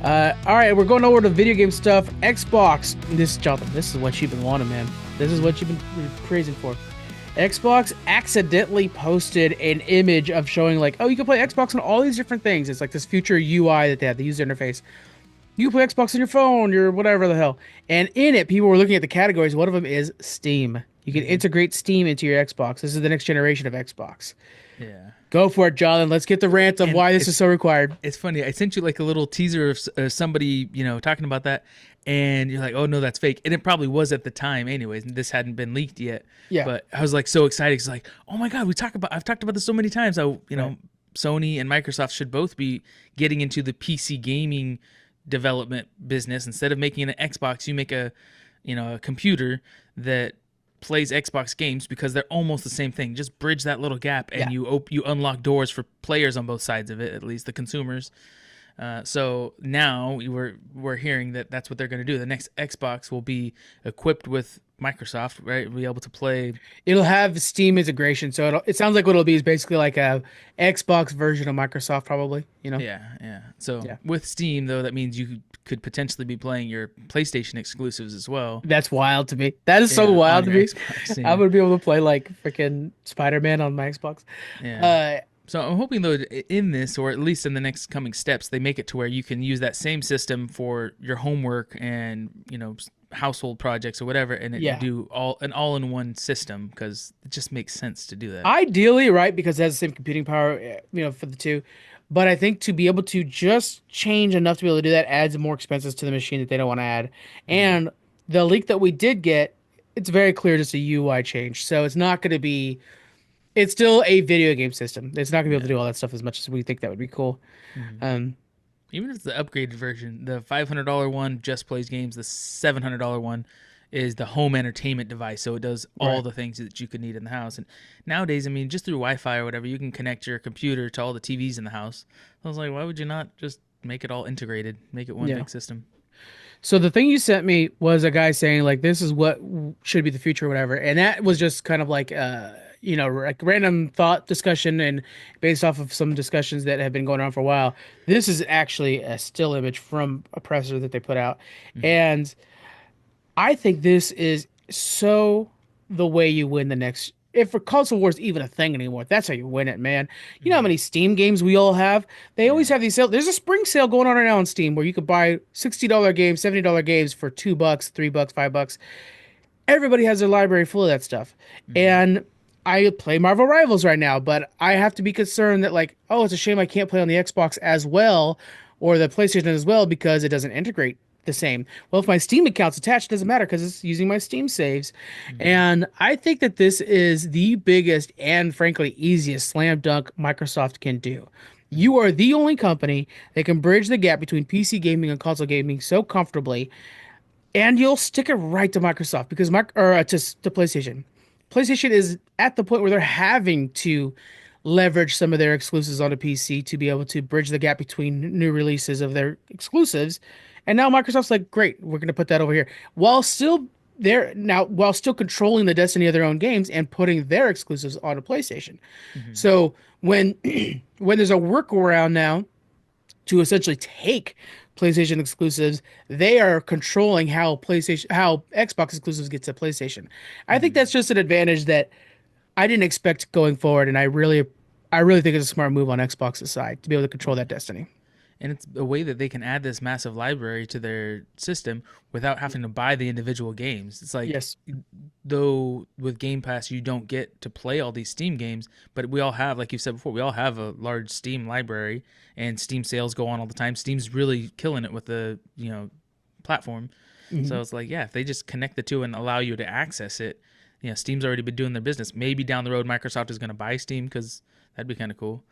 All right, we're going over to video game stuff. Xbox. Jonathan, this is what you've been wanting, man. This is what you've been praising for. Xbox accidentally posted an image of showing like, oh, you can play Xbox on all these different things. It's like this future UI that they have, the user interface. You can play Xbox on your phone, your whatever the hell. And in it, people were looking at the categories. One of them is Steam. You can integrate Steam into your Xbox. This is the next generation of Xbox. Yeah. Go for it, John. Let's get the rant of why this is so required. It's funny. I sent you like a little teaser of somebody, talking about that. And you're like, oh, no, that's fake. And it probably was at the time anyways. And this hadn't been leaked yet. Yeah. But I was like so excited. It's like, oh, my God, I've talked about this so many times. How, Right. Sony and Microsoft should both be getting into the PC gaming development business. Instead of making an Xbox, you make a computer that plays Xbox games because they're almost the same thing. Just bridge that little gap, and you unlock doors for players on both sides of it, at least the consumers. So now we're hearing that that's what they're going to do. The next Xbox will be equipped with Microsoft, right? Be able to play. It'll have Steam integration, so it sounds like what it'll be is basically like a Xbox version of Microsoft, probably. Yeah. So with Steam, though, that means you could potentially be playing your PlayStation exclusives as well. That's wild to me. That is so wild to me. Xbox, I would be able to play like freaking Spider-Man on my Xbox. Yeah. So I'm hoping, though, in this, or at least in the next coming steps, they make it to where you can use that same system for your homework and, household projects or whatever, and do an all-in-one system, because it just makes sense to do that. Ideally, right, because it has the same computing power, for the two. But I think to be able to just change enough to be able to do that adds more expenses to the machine that they don't want to add. And the leak that we did get, it's very clear just a UI change. So it's not going to be... It's still a video game system. It's not going to be able to do all that stuff as much as we think that would be cool. Mm-hmm. Even if it's the upgraded version, the $500 one just plays games. The $700 one is the home entertainment device. So it does all the things that you could need in the house. And nowadays, just through Wi-Fi or whatever, you can connect your computer to all the TVs in the house. I was like, why would you not just make it all integrated? Make it one big system. So the thing you sent me was a guy saying like, this is what should be the future or whatever. And that was just kind of like, like random thought discussion and based off of some discussions that have been going on for a while. This is actually a still image from a presser that they put out. And I think this is so the way you win the next. If for console wars even a thing anymore, that's how you win it, man. You know how many Steam games we all have? They always have these sales. There's a spring sale going on right now on Steam where you could buy $60 games, $70 games for $2, $3, $5. Everybody has their library full of that stuff. And I play Marvel Rivals right now, but I have to be concerned that like, oh, it's a shame I can't play on the Xbox as well or the PlayStation as well because it doesn't integrate the same. Well, if my Steam account's attached, it doesn't matter because it's using my Steam saves. And I think that this is the biggest and frankly easiest slam dunk Microsoft can do. You are the only company that can bridge the gap between PC gaming and console gaming so comfortably, and you'll stick it right to Microsoft because to PlayStation. PlayStation is at the point where they're having to leverage some of their exclusives on a PC to be able to bridge the gap between new releases of their exclusives. And now Microsoft's like, great, we're going to put that over here while still controlling the destiny of their own games and putting their exclusives on a PlayStation. So when there's a workaround now to essentially take PlayStation exclusives, they are controlling how Xbox exclusives get to PlayStation. I think that's just an advantage that I didn't expect going forward, and I really think it's a smart move on Xbox's side to be able to control that destiny. And it's a way that they can add this massive library to their system without having to buy the individual games. It's like, though with Game Pass, you don't get to play all these Steam games, but we all have, like you said before, we all have a large Steam library and Steam sales go on all the time. Steam's really killing it with the, platform. So it's like, if they just connect the two and allow you to access it, Steam's already been doing their business. Maybe down the road, Microsoft is going to buy Steam because that'd be kind of cool.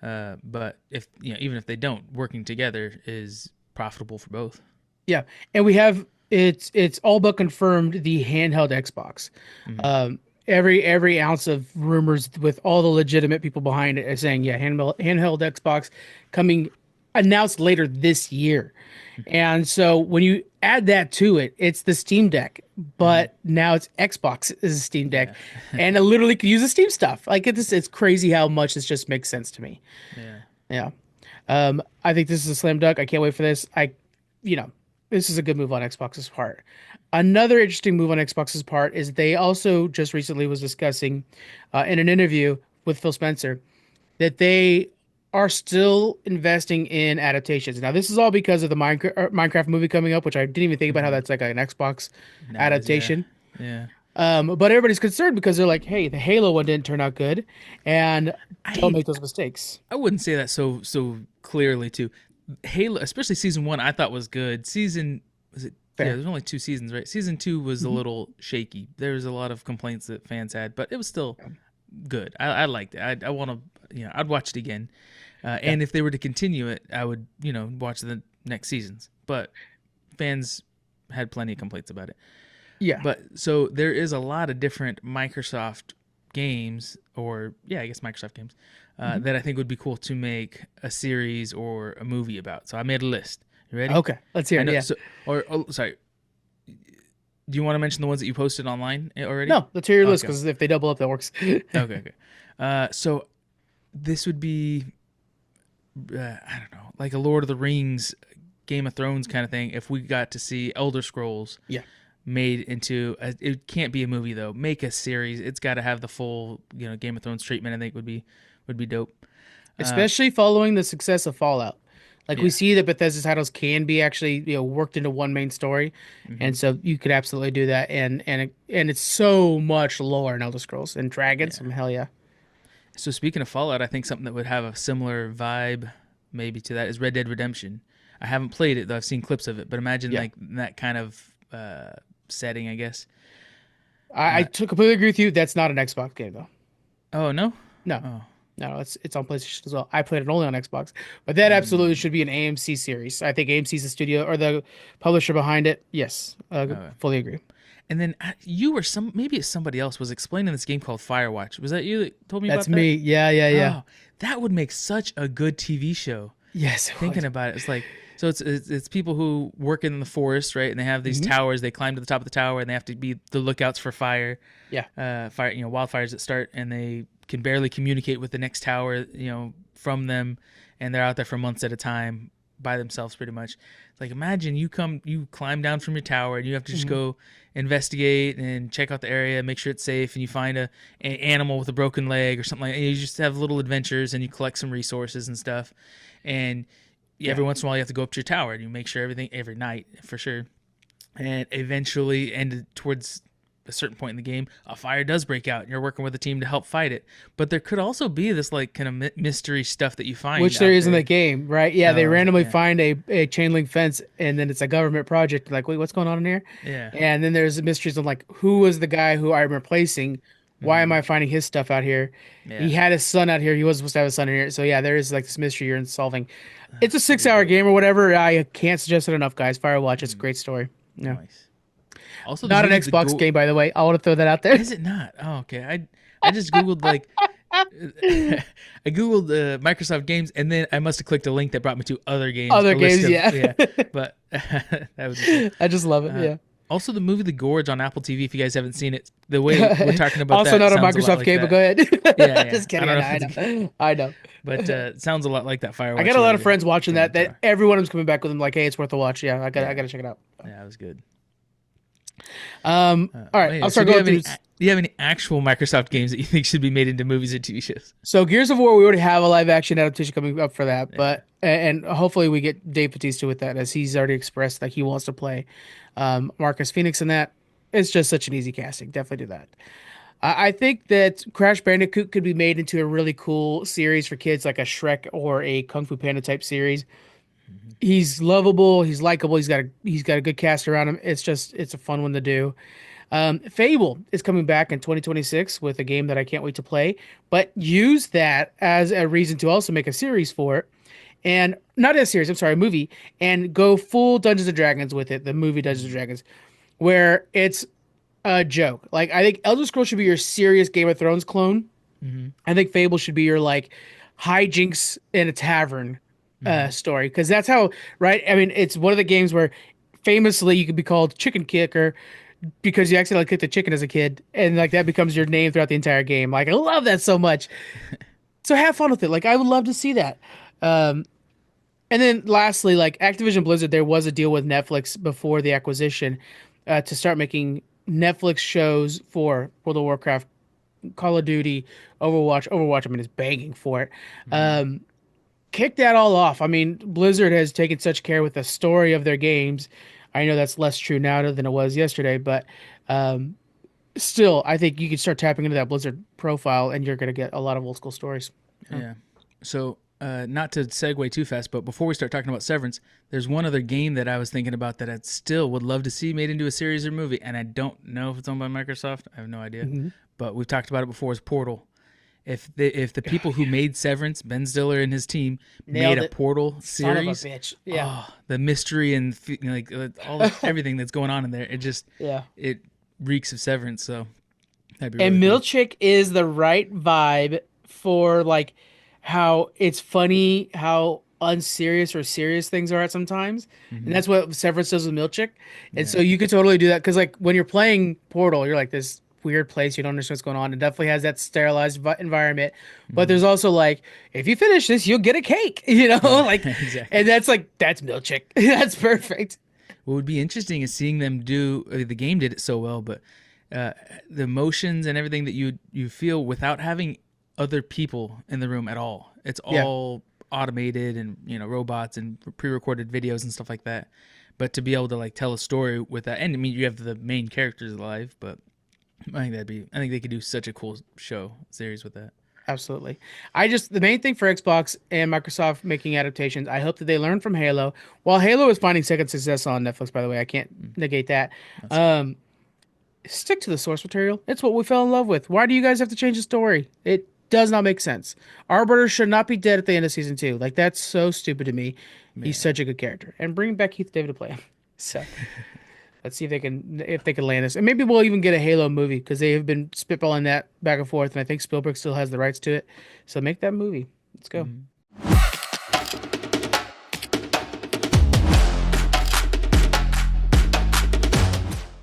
But if even if they don't, working together is profitable for both. Yeah, and we have it's all but confirmed the handheld Xbox. Every ounce of rumors with all the legitimate people behind it is saying handheld Xbox coming announced later this year. And so when you add that to it, it's the Steam Deck, but now it's Xbox is a Steam Deck, and it literally can use the Steam stuff. Like it's crazy how much this just makes sense to me. Yeah. I think this is a slam dunk. I can't wait for this. You know, this is a good move on Xbox's part. Another interesting move on Xbox's part is they also just recently was discussing in an interview with Phil Spencer that they are still investing in adaptations. Now, this is all because of the Minecraft movie coming up, which I didn't even think about how that's like an Xbox adaptation. Yeah. But everybody's concerned because they're like, hey, the Halo one didn't turn out good, and don't I make those mistakes. I wouldn't say that so clearly too. Halo, especially season 1, I thought was good. Season was it? Fair. Yeah, there's only 2 seasons, right? Season 2 was a little shaky. There was a lot of complaints that fans had, but it was still good. I liked it. I want to, I'd watch it again. And if they were to continue it, I would, watch the next seasons. But fans had plenty of complaints about it. Yeah. But so there is a lot of different Microsoft games, or I guess Microsoft games, that I think would be cool to make a series or a movie about. So I made a list. You ready? Okay, let's hear it. Yeah. So, sorry. Do you want to mention the ones that you posted online already? No, let's hear your list because if they double up, that works. Okay. So this would be, I don't know, like a Lord of the Rings, Game of Thrones kind of thing. If we got to see Elder Scrolls, made into it can't be a movie though. Make a series. It's got to have the full, Game of Thrones treatment. I think would be dope. Especially following the success of Fallout. Like we see that Bethesda titles can be actually worked into one main story, and so you could absolutely do that. And it's so much lore in Elder Scrolls and dragons. Hell yeah. So speaking of Fallout, I think something that would have a similar vibe maybe to that is Red Dead Redemption. I haven't played it though. I've seen clips of it, but imagine like that kind of setting, I guess. I completely agree with you. That's not an Xbox game though. Oh no? No. Oh. No, it's on PlayStation as well. I played it only on Xbox, but that absolutely should be an AMC series. I think AMC's the studio or the publisher behind it. Yes, fully agree. And then you or maybe it's somebody else was explaining this game called Firewatch. Was that you that told me about that? That's me. Yeah. Oh, that would make such a good TV show. Yes. Thinking about it, it's like, so it's people who work in the forest, right? And they have these towers. They climb to the top of the tower, and they have to be the lookouts for fire. Yeah. Fire. Wildfires that start, and they can barely communicate with the next tower, from them, and they're out there for months at a time by themselves, pretty much. It's like, imagine you climb down from your tower, and you have to just go investigate and check out the area, make sure it's safe, and you find an animal with a broken leg or something like that. You just have little adventures, and you collect some resources and stuff, and every once in a while you have to go up to your tower, and you make sure every night, for sure. And eventually, and towards a certain point in the game, a fire does break out and you're working with a team to help fight it. But there could also be this like kind of mystery stuff that you find, which there is in the game, right? They randomly find a chain link fence, and then it's a government project. Like, wait, what's going on in here? And then there's mysteries of like, who was the guy who I'm replacing? Why am I finding his stuff out here? He had his son out here. He wasn't supposed to have a son in here. So there is like this mystery you're solving. It's a 6-hour game or whatever. I can't suggest it enough, guys. Firewatch. It's a great story. Yeah. Nice. Also, not an Xbox game, by the way. I want to throw that out there. Is it not? Oh, okay. I just Googled I Googled Microsoft games, and then I must have clicked a link that brought me to other games. Yeah. But that was good. I just love it. Yeah. Also, the movie The Gorge on Apple TV. If you guys haven't seen it, the way we're talking about also that not a Microsoft game, but go ahead. Yeah. Just kidding. I know. But it sounds a lot like that Firewatch. I got a lot of friends watching that. That every one of them's coming back with them like, hey, it's worth a watch. Yeah, I got to check it out. Yeah, it was good. All right, I'll start going through. Do you have any actual Microsoft games that you think should be made into movies or TV shows? So Gears of War, we already have a live action adaptation coming up for that, but and hopefully we get Dave Bautista with that, as he's already expressed that he wants to play Marcus Phoenix in that. It's just such an easy casting. Definitely do that. I think that Crash Bandicoot could be made into a really cool series for kids, like a Shrek or a Kung Fu Panda type series. He's lovable. He's likable. He's got a good cast around him. It's a fun one to do. Fable is coming back in 2026 with a game that I can't wait to play, but use that as a reason to also make a series for it. And not a series, I'm sorry, a movie, and go full Dungeons and Dragons with it, the movie Dungeons and Dragons, where it's a joke. Like, I think Elder Scrolls should be your serious Game of Thrones clone. I think Fable should be your like hijinks in a tavern story, because that's how, right? I mean, it's one of the games where famously you could be called Chicken Kicker because you accidentally kicked a chicken as a kid, and like that becomes your name throughout the entire game. Like, I love that so much. So have fun with it. Like, I would love to see that. And then lastly, like Activision-Blizzard, there was a deal with Netflix before the acquisition to start making Netflix shows for World of Warcraft, Call of Duty, Overwatch. Overwatch, I mean, is begging for it. Mm-hmm. Um, Kick that all off. I mean, Blizzard has taken such care with the story of their games. I know that's less true now than it was yesterday, but um, still, I think you can start tapping into that Blizzard profile, and you're going to get a lot of old school stories. Yeah. Yeah. So, not to segue too fast, but before we start talking about Severance, there's one other game that I was thinking about that I still would love to see made into a series or movie, and I don't know if it's owned by Microsoft. I have no idea, Mm-hmm. but we've talked about it before. Is Portal? If the people who made Severance, Ben Stiller and his team, made Nailed a it. Portal Son of a series, bitch. Yeah. oh, the mystery and like everything that's going on in there, Yeah. it reeks of Severance. So that'd be really And cool. Milchick is the right vibe for like how it's funny, how unserious or serious things are at sometimes. And Hmm. that's what Severance does with Milchick. And Yeah. so you could totally do that because like when you're playing Portal, you're like this weird place, you don't understand what's going on. It definitely has that sterilized environment. But Hmm. there's also like, if you finish this, you'll get a cake, you know? Yeah. Like, Exactly. and that's like, that's Milchick. That's perfect. What would be interesting is seeing them do. The game did it so well, but uh, the emotions and everything that you feel without having other people in the room at all. It's Yeah. all automated and robots and pre-recorded videos and stuff like that. But to be able to like tell a story with that, and I mean you have the main characters alive, but I think they could do such a cool show series with that. Absolutely. The main thing for Xbox and Microsoft making adaptations, I hope that they learn from Halo. While Halo is finding second success on Netflix, by the way, I can't Mm, negate that. that's good. Um, Stick to the source material. It's what we fell in love with. Why do you guys have to change the story? It does not make sense. Arbiter should not be dead at the end of season two. Like that's so stupid to me. He's Yeah. such a good character. And bring back Keith David to play him. So let's see if they can land this, and maybe we'll even get a Halo movie because they have been spitballing that back and forth, and I think Spielberg still has the rights to it. So make that movie. Let's go. Mhm.